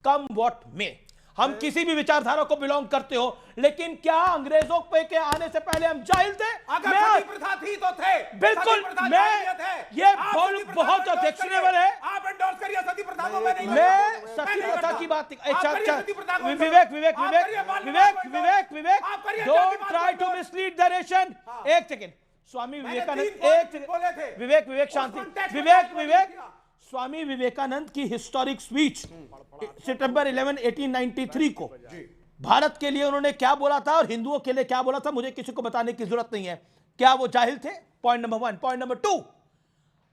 कम what में। हम किसी भी विचारधारा को बिलोंग करते हो, लेकिन क्या अंग्रेजों पे के आने से पहले हम जाहिल थे? अगर सती प्रथा थी तो थे। बिल्कुल, ये बहुत ऑब्जेक्शनेबल है। आप एंडोर्स करिए सती प्रथा को। मैं सती प्रथा की बात Vivek don't try to mislead the nation. एक सेकेंड, स्वामी विवेकानंद, विवेक शांति, स्वामी विवेकानंद की हिस्टोरिक स्पीच सितंबर 11, 1893 को भारत के लिए उन्होंने क्या बोला था और हिंदुओं के लिए क्या बोला था, मुझे किसी को बताने की जरूरत नहीं है। क्या वो जाहिल थे? Point number 1। पॉइंट नंबर 2,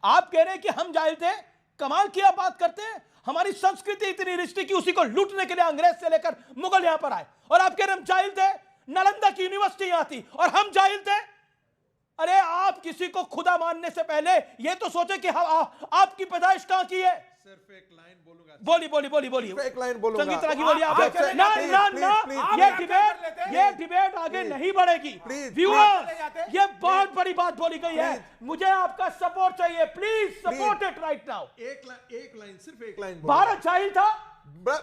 आप कह रहे हैं कि हम जाहिल थे। कमाल की आप बात करते हैं। हमारी संस्कृति इतनी रिच थी कि उसी को लूटने के लिए अंग्रेज से लेकर मुगल यहां पर आए, और आप कह रहे हैं हम जाहिल थे। नालंदा की यूनिवर्सिटी यहां थी और हम जाहिल थे। अरे आप किसी को खुदा मानने से पहले ये तो सोचे कि आपकी पैदाइश कहां की है। सिर्फ एक लाइन बोलूंगा। बोलिए। एक लाइन बोलूंगा। संगीत रागी बोलिए आप। ये डिबेट आगे नहीं बढ़ेगी। व्यूअर्स, ये बहुत बड़ी बात बोली गई है। मुझे आपका सपोर्ट चाहिए। Please support it right now. एक लाइन, सिर्फ एक लाइन। भारत जाहिल था।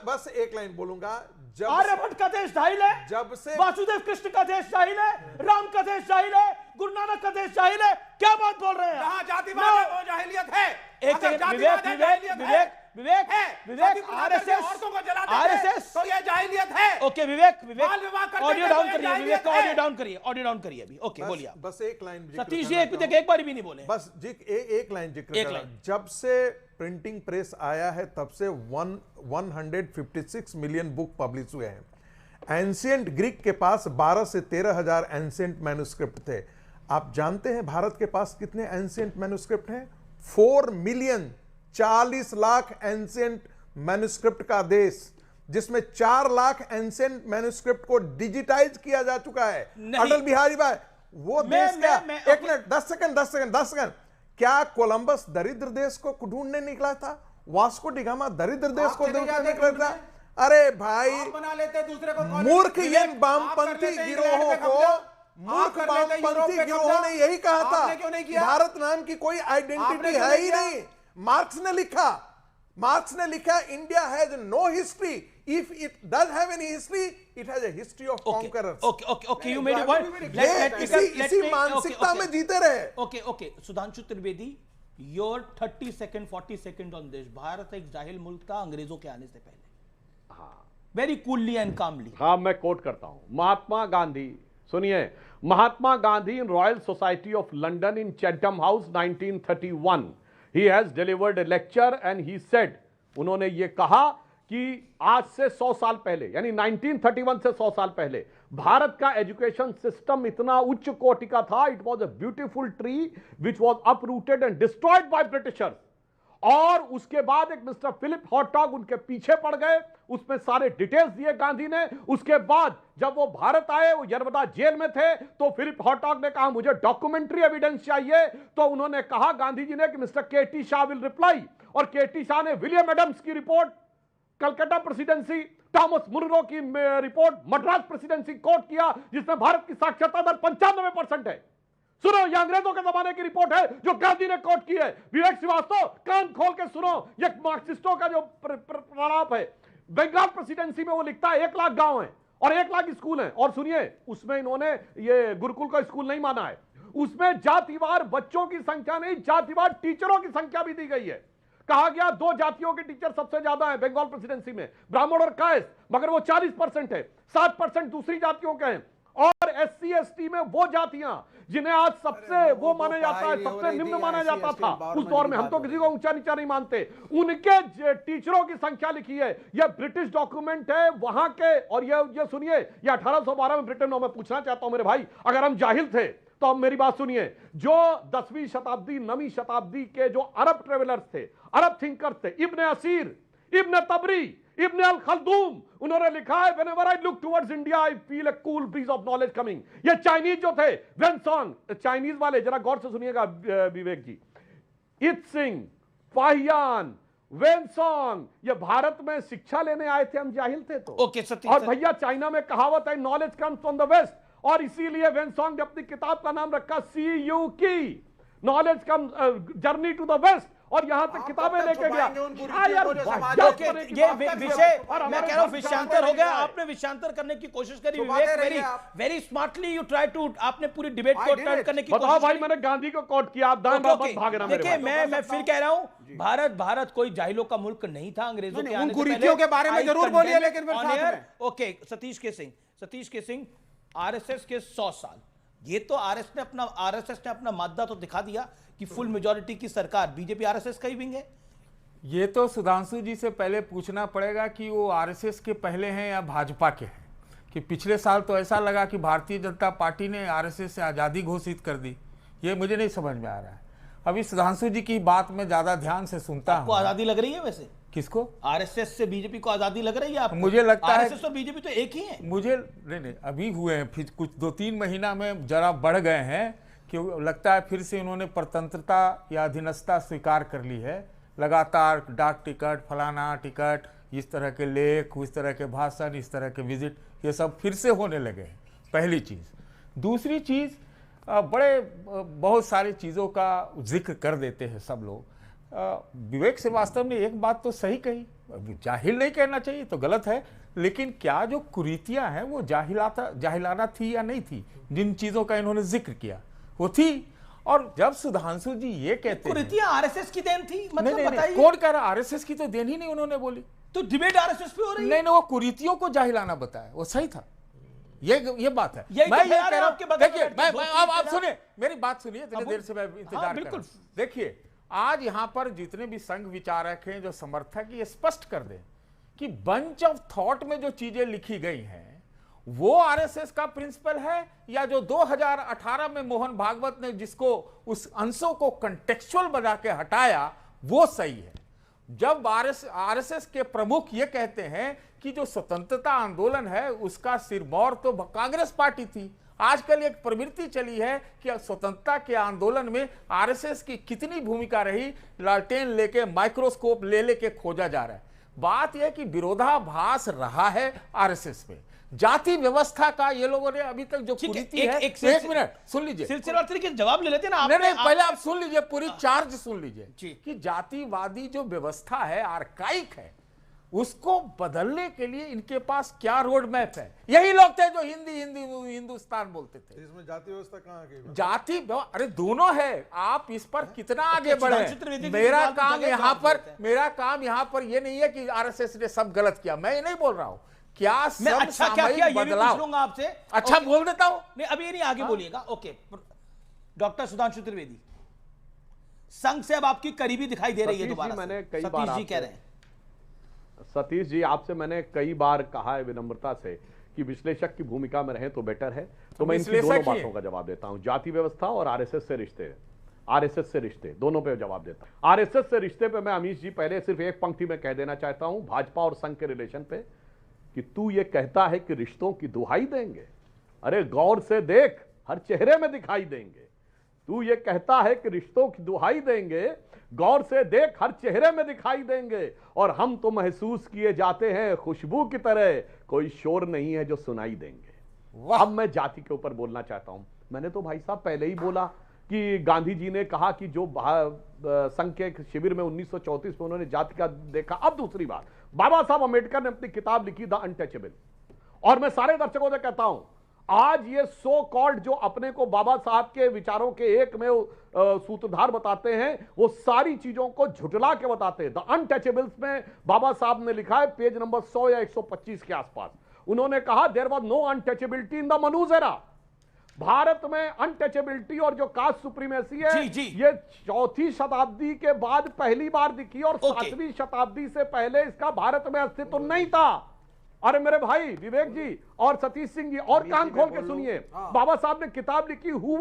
बस एक लाइन बोलूंगा। जब आर्यभट्ट का देश जाहिल है, जब से वासुदेव कृष्ण का देश जाहिल है, राम का देश जाहिल है, गुरु नानक का देश जाहिल है। क्या बात बोल रहे हैं? जहां जातिवाद है वो जाहिलियत है। विवेक आरएसएस तो ये जाहिलियत है। ओके विवेक ऑडियो डाउन करिए, ऑडियो डाउन करिए अभी। ओके बोलिए। बस एक लाइन सतीश जी एक बार भी नहीं बोले। बस एक लाइन जिक्र। जब से प्रिंटिंग प्रेस आया है तब से 156 मिलियन बुक पब्लिश हुए हैं। एंशिएंट ग्रीक के पास 12 से 13 हजार एंशिएंट मैन्युस्क्रिप्ट थे। आप जानते हैं भारत के पास कितने एंशिएंट मैन्युस्क्रिप्ट हैं? 4 मिलियन, 40 लाख एंशिएंट मैन्युस्क्रिप्ट का देश, जिसमें 4 लाख एंशिएंट मैन्युस्क्रिप्ट को डिजिटाइज किया जा चुका है। अटल बिहारी भाई वो देश क्या? एक मिनट, 10 सेकंड। क्या कोलंबस दरिद्र देश को ढूंढने निकला था? वास्को डिगामा दरिद्र देश को ढूंढने निकला था? अरे भाई, बना लेते दूसरे को मूर्ख ये वामपंथी गिरोहों को, मूर्ख वामपंथी गिरोहों ने यही कहा था भारत नाम की कोई आइडेंटिटी है ही नहीं। मार्क्स ने लिखा India has no history. If it does have any history, it has a history of conquerors. Okay you made a point. इसी मानसिकता में जीते रहे। Okay Sudhanshu Trivedi, your 30 second 40 second on this. Bharat एक जाहिल मुल्क था अंग्रेजों के आने से पहले। Very coolly and calmly. हाँ, मैं कोट करता हूं महात्मा गांधी। सुनिए, Mahatma Gandhi in Royal Society of London in Chatham house 1931 he has delivered a lecture and he said, उन्होंने ये कहा कि आज से 100 साल पहले, यानी 1931 से 100 साल पहले भारत का एजुकेशन सिस्टम इतना उच्च कोटि का था। It was a beautiful tree which was uprooted and destroyed by Britishers. और उसके बाद एक मिस्टर फिलिप हॉटॉग उनके पीछे पड़ गए, उसमें सारे डिटेल्स दिए गांधी ने। उसके बाद जब वो भारत आए, वो यरवदा जेल में थे, तो फिलिप हॉटॉग ने कहा मुझे डॉक्यूमेंट्री एविडेंस चाहिए। तो उन्होंने कहा गांधी जी ने कि mister K T. Shah will reply. और के.टी. शाह ने विलियम एडम्स की report, Calcutta presidency, Thomas Munro की रिपोर्ट, मद्रास प्रेसिडेंसी कोट किया, जिसमें भारत की साक्षरता दर 95% है। सुनो, यह अंग्रेजों के जमाने की रिपोर्ट है जो गांधी ने कोट की है। विवेक श्रीवास्तव, कान खोल के सुनो, यह मार्क्सिस्टों का जो प्रलाप है। बंगाल प्रेसिडेंसी में वो लिखता है 1 लाख गांव हैं और 1 लाख स्कूल हैं। और सुनिए, उसमें इन्होंने ये गुरुकुल का स्कूल नहीं माना है। उसमें जातिवार बच्चों की संख्या नहीं, जातिवार टीचरों की संख्या भी दी गई है। कहा गया 2 जातियों के टीचर सबसे ज्यादा है बंगाल प्रेसिडेंसी में, ब्राह्मण और कायस्थ, मगर वो 40% है। 7% दूसरी जातियों के हैं। और SC ST में वो जातियां जिन्हें आज सबसे वो माना जाता है, सबसे निम्न माना जाता था उस दौर में, हम तो किसी को ऊंचा नीचा नहीं मानते, उनके टीचरों की संख्या लिखी है। यह ब्रिटिश डॉक्यूमेंट है वहां के। और ये सुनिए, ये 1812 में ब्रिटेन में। मैं पूछना चाहता हूं मेरे भाई, अगर हम जाहिल थे तो अब मेरी बात सुनिए, जो 10वीं शताब्दी 9वीं शताब्दी के जो अरब ट्रेवलर्स थे, अरब थिंकर्स थे, इब्न असीर, इब्न तबरी, इब्न अल खल्दूम, उन्होंने लिखा है whenever I look towards India I feel a cool breeze of knowledge coming। ये चाइनीज जो थे, वेनसोंग, चाइनीज वाले, जरा गौर से सुनिएगा विवेक जी, इत सिंह, फाहियान, वेनसोंग, ये भारत में शिक्षा लेने आए थे, हम जाहिल थे तो। और भैया चाइना में कहावत है knowledge comes from the west, और इसीलिए वेनसोंग ने अपनी किताब का नाम रखा CUK, knowledge come journey to the west. और यहां तक किताबें कब तक लेके गया। छुपाएंगे उन कुरीतियों हाँ यार, को जो समाज वाहियात के- तरह की ये बात कर रहे विषय हो। और मैं हमारे कह रहा हूं घर विषयांतर हो नहीं गया, आए। आपने विषयांतर करने की कोशिश करी छुपाते विवेक, रहिए वेरी आप। Very smartly you try to, आपने पूरी डिबेट I को did टर्न it. करने की बताओ कोशिश भाई, करी। मैंने गांधी को कोट किया, आप दाएं ओके, बाएं ओके। मत भागना मेरे देखिए भाई। मैं फिर कह रहा हूं, भारत कोई जाहिलों का मुल्क नहीं था अंग्रेजों नहीं, के उन आने से कुरीतियों पहले। के बारे में I जरूर condemn बोलिए, it लेकिन फिर on साथ air। में। ओके, सतीश के सिंह आरएसएस के 100 साल, ये तो आरएसएस ने अपना मादा तो दिखा दिया कि फुल मेजॉरिटी की सरकार बीजेपी आरएसएस का ही विंग है। ये तो सुधांशु जी से पहले पूछना पड़ेगा कि वो आरएसएस के पहले हैं या भाजपा के हैं, कि पिछले साल तो ऐसा लगा कि भारतीय जनता पार्टी ने आरएसएस से आज़ादी घोषित कर दी। ये मुझे नहीं समझ में आ रहा है। अभी सुधांशु जी की बात में ज़्यादा ध्यान से सुनता आपको हूँ। आजादी लग रही है वैसे? किसको? आरएसएस से बीजेपी को आजादी लग रही है आपको? मुझे लगता है आरएसएस और बीजेपी तो एक ही है। मुझे नहीं, अभी हुए हैं, फिर कुछ 2-3 महीना में जरा बढ़ गए हैं कि लगता है फिर से उन्होंने स्वतंत्रता या अधीनस्थता स्वीकार कर ली है। लगातार डाक टिकट, फलाना टिकट, इस तरह के लेख, इस तरह के भाषण, इस तरह के विजिट, ये सब फिर से होने लगे हैं। पहली चीज़। दूसरी चीज़, बहुत सारी चीज़ों का जिक्र कर देते हैं सब लोग। विवेक श्रीवास्तव ने एक बात तो सही कही, जाहिल नहीं कहना चाहिए तो गलत है, लेकिन क्या जो कुरीतियां हैं वो जाहिलाना थी या नहीं थी? जिन चीज़ों का इन्होंने जिक्र किया वो थी। और जब सुधांशु जी ये कहते हैं, कुरीतियां आरएसएस की देन थी, मतलब नहीं, बताइए। कौन कह रहा? आरएसएस की तो देन ही नहीं उन्होंने बोली। तो डिबेट आरएसएस पे हो रही है। नहीं, वो कुरीतियों को जाहिलाना बताया, वो सही था। ये बात है। यही तो मैं ये बयान कह है रहा आपके हूं, बगल में देखिए, बैठ के मैं दो आप तीन सुनिए मेरी बात, सुनिए, इतनी अब देर से मैं इंतजार कर बिल्कुल। रहा हूं। देखिए, आज यहां पर जितने भी संघ विचारक हैं, जो समर्थक, ये स्पष्ट कर दें कि बंच ऑफ थॉट में जो चीजें लिखी गई हैं वो आरएसएस का प्रिंसिपल है, या जो 2018 में मोहन भागवत ने जिसको उस अंशों को कंटेक्चुअल बना के हटाया वो सही है। जब आरएसएस के प्रमुख ये कहते हैं कि जो स्वतंत्रता आंदोलन है उसका सिरमौर तो कांग्रेस पार्टी थी। आजकल एक प्रवृत्ति चली है कि स्वतंत्रता के आंदोलन में आरएसएस की कितनी भूमिका रही, लालटेन लेके, माइक्रोस्कोप ले लेके खोजा जा रहा है। बात यह कि विरोधाभास रहा है आरएसएस में। जाति व्यवस्था का ये लोगों ने अभी तक जो कुरीति है, एक मिनट सुन लीजिए, सिलसिलेवार तरीके से जवाब ले लेते ना। नहीं, पहले आप सुन लीजिए, पूरी चार्ज सुन लीजिए जी। कि जातिवादी जो व्यवस्था है, आर्काइक है, उसको बदलने के लिए इनके पास क्या रोड मैप है? यही लोग थे जो हिंदुस्तान बोलते थे। इसमें जाति व्यवस्था कहाँ आ गई? जाति अरे दोनों है, आप इस पर कितना आगे बढ़े। चतुर्वेदी जी मेरा सवाल काम पूछा यहाँ गया, पर जवाब देते हैं। मेरा काम यहाँ पर ये नहीं है कि आरएसएस ने सब गलत किया, मैं ये नहीं बोल रहा हूँ। क्या मैं अच्छा क्या किया ये भी पूछ लूंगा आपसे। अच्छा ओके। बोल देता हूँ। नहीं, अभी ये नहीं, आगे बोलिएगा। ओके, डॉक्टर सुधांशु त्रिवेदी, संघ से अब आपकी करीबी दिखाई दे रही है सतीश जी, दोबारा। मैंने कई सतीश बार जी कह रहे हैं। सतीश जी, आपसे मैंने कई बार कहा है विनम्रता से कि विश्लेषक की भूमिका में रहें तो बेटर है, तो मैं इनकी विश्लेषक दोनों ही है। बातों का जवाब देता हूं। जाति व्यवस्था और आरएसएस से रिश्ते दोनों पे जवाब देता हूं। आरएसएस से रिश्ते पे मैं अमीश जी पहले सिर्फ एक पंक्ति में कह देना चाहता हूं, भाजपा और संघ के रिलेशन पे, कि तू ये कहता है कि रिश्तों की दुहाई देंगे, अरे गौर से देख, हर चेहरे में दिखाई देंगे। तू ये कहता है कि रिश्तों की दुहाई देंगे, गौर से देख, हर चेहरे में दिखाई देंगे, और हम तो महसूस किए जाते हैं खुशबू की तरह, कोई शोर नहीं है जो सुनाई देंगे। अब मैं जाति के ऊपर बोलना चाहता हूं। मैंने तो भाई साहब पहले ही बोला कि गांधी जी ने कहा कि जो संघ के शिविर में 1934 में उन्होंने जाति का देखा। अब दूसरी बात, बाबा साहब अम्बेडकर ने अपनी किताब लिखी द अनटचेबल, और मैं सारे दर्शकों से कहता हूं, आज ये सो कॉल्ड जो अपने को बाबा साहब के विचारों के एक में सूत्रधार बताते हैं, वो सारी चीजों को झुटला के बताते हैं। द अनटचेबल्स में बाबा साहब ने लिखा है, पेज नंबर 100 या 125 के आसपास, उन्होंने कहा there was no untouchability in the Manu's era. Bharat में अनटचेबिलिटी और जो कास्ट सुप्रीमेसी है, जी, जी। ये 4वीं शताब्दी के बाद पहली बार दिखी, और 7वीं शताब्दी से पहले इसका भारत में अस्तित्व नहीं था। अरे मेरे भाई विवेक जी और सतीश सिंह जी, और कान खोल के सुनिए, बाबा साहब ने किताब लिखी हु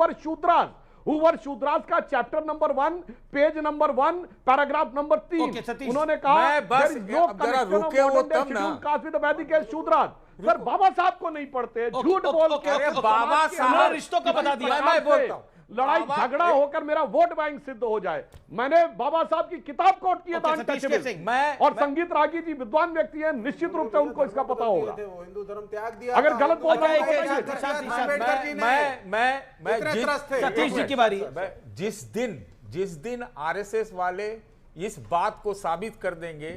वर शूद्रास का chapter number 1, page number 1, paragraph number 3, okay, Satish. उन्होंने कहा मैं बस there is no अब जरा connection of रुके वो modern day तब ना। scheduled caste with the Vedic age Shudras. Sir Baba Saheb को नहीं पढ़ते, झूठ बोल के अरे बाबा साहब रिश्तों का बता दिया। मैं बोलता हूं। लड़ाई बाबा- झगड़ा होकर मेरा वोट बैंक सिद्ध हो जाए। मैंने बाबा साहब की किताब कोट की है, ओके, द सतीश अनटचेबल। के सिंह, और संगीत रागी जी विद्वान व्यक्ति हैं, निश्चित रूप से उनको इसका पता होगा। वो हिंदू धर्म त्याग दिया अगर था, गलत बोल रहा हूं तो अच्छा, बताइए। एक- शांति, शांति। अम्बेडकर जी ने मैं इतने त्रस्त थे। सतीश जी की बारी। जिस दिन आरएसएस वाले इस बात को साबित कर देंगे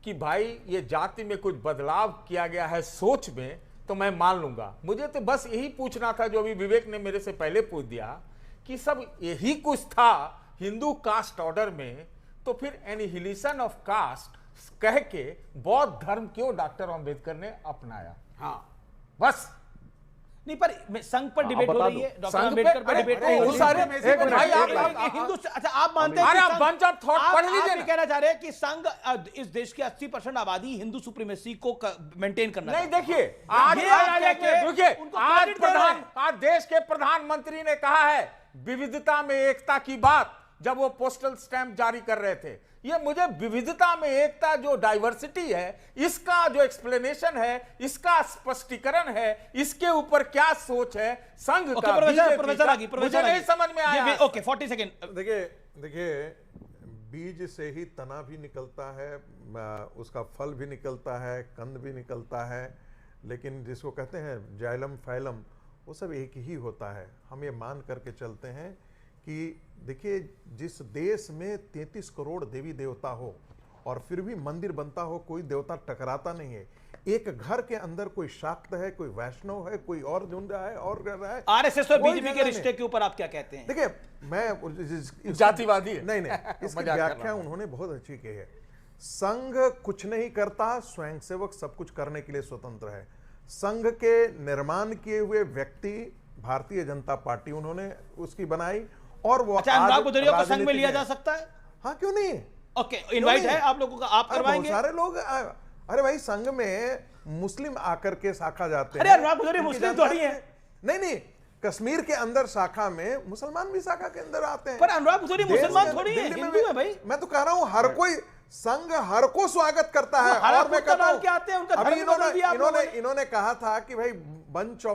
कि भाई ये जाति में कुछ बदलाव किया गया है सोच में, तो मैं मान लूंगा। मुझे तो बस यही पूछना था जो अभी विवेक ने मेरे से पहले पूछ दिया कि सब यही कुछ था हिंदू कास्ट ऑर्डर में, तो फिर एनिहिलेशन ऑफ कास्ट कह के बौद्ध धर्म क्यों डॉक्टर अंबेडकर ने अपनाया? हाँ बस नहीं, पर संघ पर डिबेट हो बता रही है, दो। डॉक्टर संघ अंबेडकर पे- पर डिबेट अरे, हो वो रही सारे- है। एक मिनट, भाई, हिंदू, अच्छा आप मानते हैं अरे, कि आप संघ- bunch of thought आप- पढ़ लीजिए आप ये ना। कहना चाह रहे हैं कि संघ इस देश की 80% आबादी हिंदू सुप्रीमेसी को मेंटेन करना नहीं, चाहता है। देखिए आज ये आप कह के रुकिए, उनको आज credit दे रहे हैं। आज देश के प्रधानमंत्री ने कहा है विविधता में एकता की बात, जब वो पोस्टल स्टैंप जारी कर रहे थे। ये मुझे विविधता में एकता जो डाइवर्सिटी है, इसका जो एक्सप्लेनेशन है, इसका स्पष्टीकरण है, इसके ऊपर क्या सोच है संघ ओके, का, प्रोफेसर BJP प्रोफेसर का, आगे, मुझे प्रोफेसर नहीं आगे। समझ में आया। Okay 40 second. देखिए बीज से ही तना भी निकलता है, उसका फल भी निकलता है, कंद भी निकलता है, लेकिन जिसको कहते हैं जाइलम फाइलम, वो सब एक ही होता है। हम ये मान करके चलते हैं कि देखिए, जिस देश में 33 करोड़ देवी देवता हो और फिर भी मंदिर बनता हो, कोई देवता टकराता नहीं है। एक घर के अंदर कोई शाक्त है, कोई वैष्णव है, कोई और ढूंढ रहा है और कर रहा है। आरएसएस और कोई बीजेपी के जगह रिश्ते के ऊपर आप क्या कहते हैं? देखिए, मैं जातिवादी है। नहीं इसकी मजाक कर व्याख्या रहा हूं। उन्होंने बहुत अच्छी की है। संघ कुछ नहीं करता, स्वयंसेवक सब कुछ करने के लिए स्वतंत्र है। संघ के निर्माण किए हुए व्यक्ति भारतीय जनता पार्टी उन्होंने उसकी बनाई, और वो अच्छा, आज अनुराग भदौरिया को संघ में राजनीतिक लिया है। जा सकता है? हाँ, क्यों नहीं? ओके, इनवाइट नहीं? है आप लोगों का, आप अरे करवाएंगे? बहुत सारे लोग अरे भाई, संघ में मुस्लिम आकर के शाखा जाते अरे हैं। अनुराग भदौरिया उनकी मुस्लिम जानकारी थोड़ी है। नहीं, कश्मीर के अंदर शाखा में मुसलमान भी शाखा के अंदर आते हैं। पर अनुराग भदौरिया देश मुसलमान में, थोड़ी है, दिल्ली में हिंदू भी- है भाई। मैं तो कह रहा हूं, हर कोई संघ हर को स्वागत करता है। हरा और मैं कुत्ता कहता डाल हूं, के आते हैं, उनका अभी धर्म बदल दिया आप लोगों ने। इन्होंने कहा था कि भाई बंच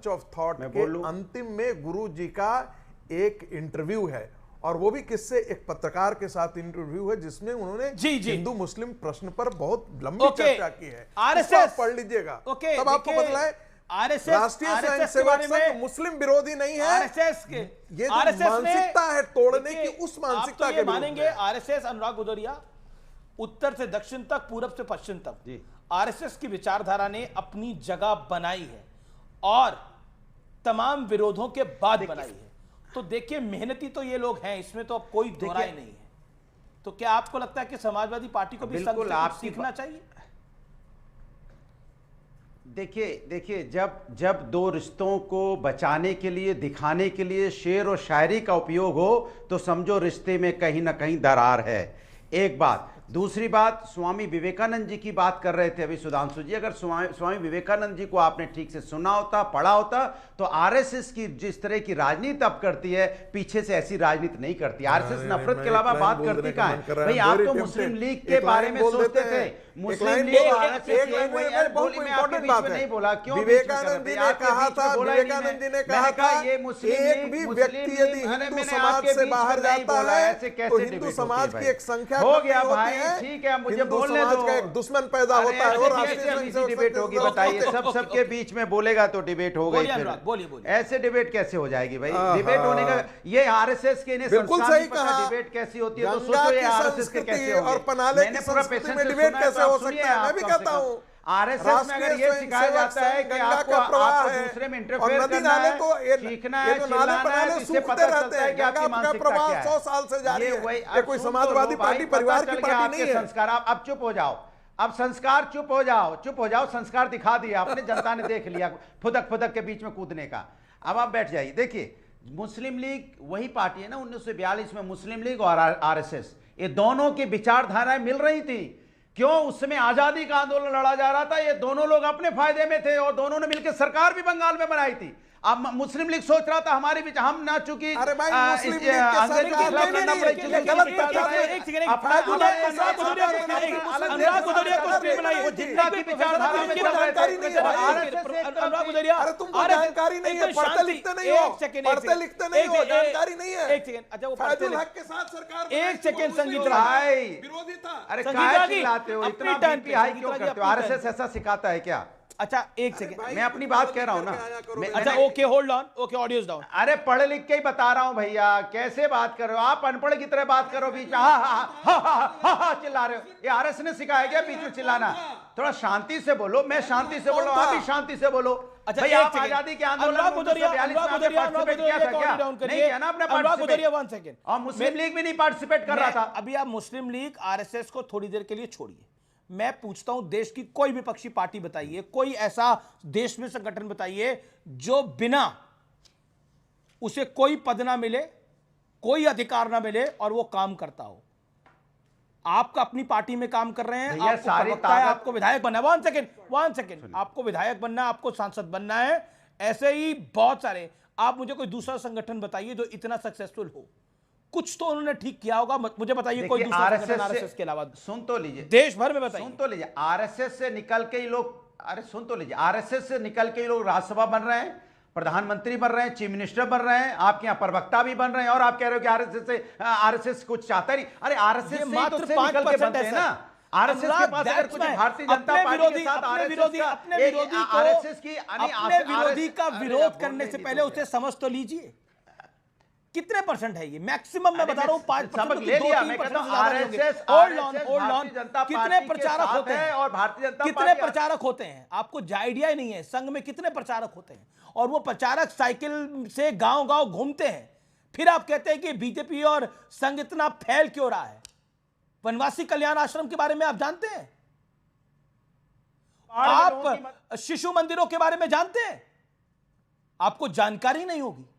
ऑफ थॉट के अंतिम में गुरु जी का एक इंटरव्यू है, और वो भी किससे? एक पत्रकार के साथ इंटरव्यू है, जिसमें उन्होंने जी। हिंदू मुस्लिम प्रश्न पर बहुत लंबी चर्चा की है। आरएसएस उसको आप पढ़ लीजिएगा, ओके, तब आपको देखिए, बदला है। आरएसएस राष्ट्रीय स्वयंसेवक संघ मुस्लिम विरोधी नहीं है। आरएसएस के ये जो आरएसएस ने- मानसिकता है तोड़ने देखिए, की, उस आप मानसिकता तो के ये विरुद्ध मानेंगे, है। आरएसएस अनुराग भदौरिया उत्तर से दक्षिण तक, पूरब से पश्चिम तक, आरएसएस की विचारधारा ने अपनी जगह बनाई है और तमाम विरोधों के बाद बनाई है। तो देखिए, मेहनती तो ये लोग हैं, इसमें तो अब कोई दोहराई नहीं है। तो क्या आपको लगता है कि समाजवादी पार्टी को भी संघ से बिल्कुल कुछ आपकी सीखना चाहिए? देखिए जब दो रिश्तों को बचाने के लिए, दिखाने के लिए शेर और शायरी का उपयोग हो, तो समझो रिश्ते में कहीं ना कहीं दरार है। एक बात। दूसरी बात, स्वामी विवेकानंद जी की बात कर रहे थे अभी सुधांशु जी। अगर स्वामी विवेकानंद जी को आपने ठीक से सुना होता, पढ़ा होता, तो आरएसएस की जिस तरह की राजनीति अब करती है, पीछे से ऐसी राजनीति नहीं करती। आरएसएस नफरत के अलावा बात करती कहाँ है? भाई आप तो मुस्लिम लीग के बारे में सोचते थे। मुस्लिम लीग आरएसएस नहीं बोला क्यों? विवेकानंद जी ने कहा था, विवेकानंद जी ने कहा था, एक भी व्यक्ति यदि हिंदू समाज से बाहर जाता है तो हिंदू समाज की एक संख्या हो गया होती भाई, है, ठीक है, मुझे हिंदू बोलने समाज दो। का एक दुश्मन पैदा होता है। और राष्ट्रीय डिबेट होगी, बताइए। सबके बीच में बोलेगा तो डिबेट हो गई। बोलिए। ऐसे डिबेट कैसे हो जाएगी भाई? डिबेट होने का ये आरएसएस के बिल्कुल सही कहा। डिबेट कैसी होती है, तो गंगा सोचो ये की आरएसएस के संस्कृति कैसे होंगे। और पनाले की मैंने पूरा संस्कृति पेशेंस में से डिबेट सुना है, कैसे तो आप हो सुनिए, सकता है? मैं भी आप कम से कहता कम। हूँ, आरएसएस में अगर ये सिखाया जाता है कि आपको दूसरे में इंटरफेयर करना है, सीखना है, चिल्लाना है, तो इससे पता चलता है कि आपकी मानसिकता क्या है। 100 साल से जारी है। ये ये कोई समाजवादी पार्टी परिवार की पार्टी नहीं है। संस्कार अब चुप हो जाओ। अब संस्कार चुप हो जाओ। संस्कार दिखा दिया आपने, जनता ने देख लिया फुदक के बीच में कूदने का। अब आप बैठ जाइए। देखिए, मुस्लिम लीग वही पार्टी है ना, 1942 में मुस्लिम लीग और आरएसएस, ये दोनों की विचारधाराएं मिल रही थी। क्यों? उस समय आजादी का आंदोलन लड़ा जा रहा था, ये दोनों लोग अपने फायदे में थे और दोनों ने मिलकर सरकार भी बंगाल में बनाई थी। अब मुस्लिम लीग सोच रहा था हमारे बीच हम ना, चूंकि अरे भाई, मुस्लिम लीग के सरकार गलत जितना की विचारधारा में चल रहे जानकारी नहीं है भाई। अरे तुमको जानकारी नहीं है, पढ़ते लिखते नहीं हो, पढ़ते लिखते नहीं हो, जानकारी नहीं है। एक सेकंड, अच्छा वो फैजुल हक के साथ सरकार एक सेकंड, संगीत भाई, विरोधी था। अरे संगीता काहे जी, चिल्लाते हो? अपनी इतना टर्न बीपी पे, हाई संगीता क्यों जी, करते हो? अपनी आरएसएस टर्न ऐसा सिखाता है क्या? अच्छा एक सेकंड, मैं अपनी बात कह रहा हूं ना। अच्छा okay hold on, okay audio is down. अरे पढ़ लिख के ही बता रहा हूं भैया, कैसे बात कर रहे हो आप? अनपढ़ की तरह बात करो बीच में, हा हा हा हा हा चिल्ला रहे हो। ये आरएस ने सिखाया क्या बीच में चिल्लाना? थोड़ा शांति से बोलो, मैं शांति से बोल रहा हूं, आप भी शांति से बोलो। अच्छा भाई आप आजादी के आंदोलन में 1942 में पार्टिसिपेट किया था क्या? नहीं किया ना आपने पार्टिसिपेट। और मुस्लिम लीग भी नहीं पार्टिसिपेट कर रहा था। अभी आप मुस्लिम लीग आरएसएस को थोड़ी देर के लिए छोड़िए, मैं पूछता हूं देश की कोई विपक्षी पार्टी बताइए, कोई ऐसा देश में संगठन बताइए जो बिना उसे कोई पद ना मिले, कोई अधिकार ना मिले और वो काम करता हो। आप अपनी पार्टी में काम कर रहे हैं, भैया आपको सारी प्रवक्ता है, ताकत- आपको विधायक बनना है। वन सेकेंड, आपको विधायक बनना है, आपको सांसद बनना है, ऐसे ही बहुत सारे। आप मुझे कोई दूसरा संगठन बताइए जो इतना सक्सेसफुल हो। कुछ तो उन्होंने ठीक किया होगा, मुझे बताइए कोई दूसरा संगठन आरएसएस के अलावा। सुन तो लीजिए, देश भर में बताइए। सुन तो लीजिए, आरएसएस से निकल के ही लोग, अरे सुन तो लीजिए, आरएसएस से निकल के ही लोग राज्यसभा बन रहे हैं, प्रधानमंत्री बन रहे हैं, चीफ मिनिस्टर बन रहे हैं, आपके यहाँ प्रवक्ता भी बन रहे हैं, और आप कह रहे हो कि आरएसएस कुछ चाहता नहीं। अरे आरएसएस से ही तो से निकल के बनते हैं ना। आरएसएस के पास अगर कुछ भारतीय जनता पार्टी के साथ आरएसएस की विरोधी का विरोध करने से पहले उसे समझ तो लीजिए कितने परसेंट है ये। मैक्सिमम मैं बता रहा हूं 5% सबक ले लिया। मैं कहता हूं आरएसएस कितने प्रचारक होते हैं और भारतीय जनता कितने प्रचारक होते हैं आपको आइडिया ही नहीं है। संघ में कितने प्रचारक होते हैं और वो प्रचारक साइकिल से गांव गांव घूमते हैं। फिर आप कहते हैं कि बीजेपी और संघ इतना फैल क्यों रहा है। वनवासी कल्याण आश्रम के बारे में आप जानते हैं? आप शिशु मंदिरों के बारे में जानते हैं? आपको जानकारी नहीं होगी।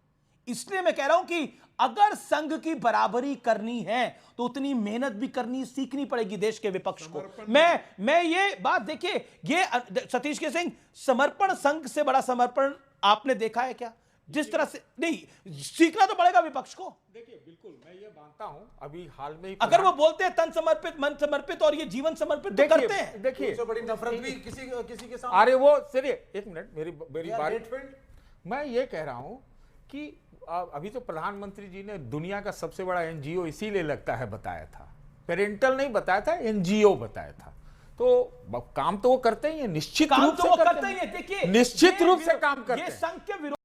इसलिए मैं कह रहा हूं कि अगर संघ की बराबरी करनी है तो उतनी मेहनत भी करनी सीखनी पड़ेगी देश के विपक्ष को। मैं ये बात देखिए, ये सतीश के सिंह, समर्पण संघ से बड़ा समर्पण आपने देखा है क्या? जिस तरह से नहीं, सीखना तो पड़ेगा विपक्ष को। देखिए बिल्कुल मैं ये मानता हूं, अभी हाल में ही अगर वो बोलते हैं तन समर्पित, मन समर्पित और ये जीवन समर्पित तो करते हैं। देखिए उससे बड़ी नफरत भी किसी के सामने। अरे वो चलिए एक मिनट, मेरी बात। मैं ये कह रहा हूं कि अभी तो प्रधानमंत्री जी ने दुनिया का सबसे बड़ा एनजीओ इसीलिए लगता है बताया था, पेरेंटल नहीं बताया था, एनजीओ बताया था। तो काम तो वो करते ही है, निश्चित रूप से करते ही है। देखिए निश्चित रूप से काम करते हैं। ये संघ के विरोध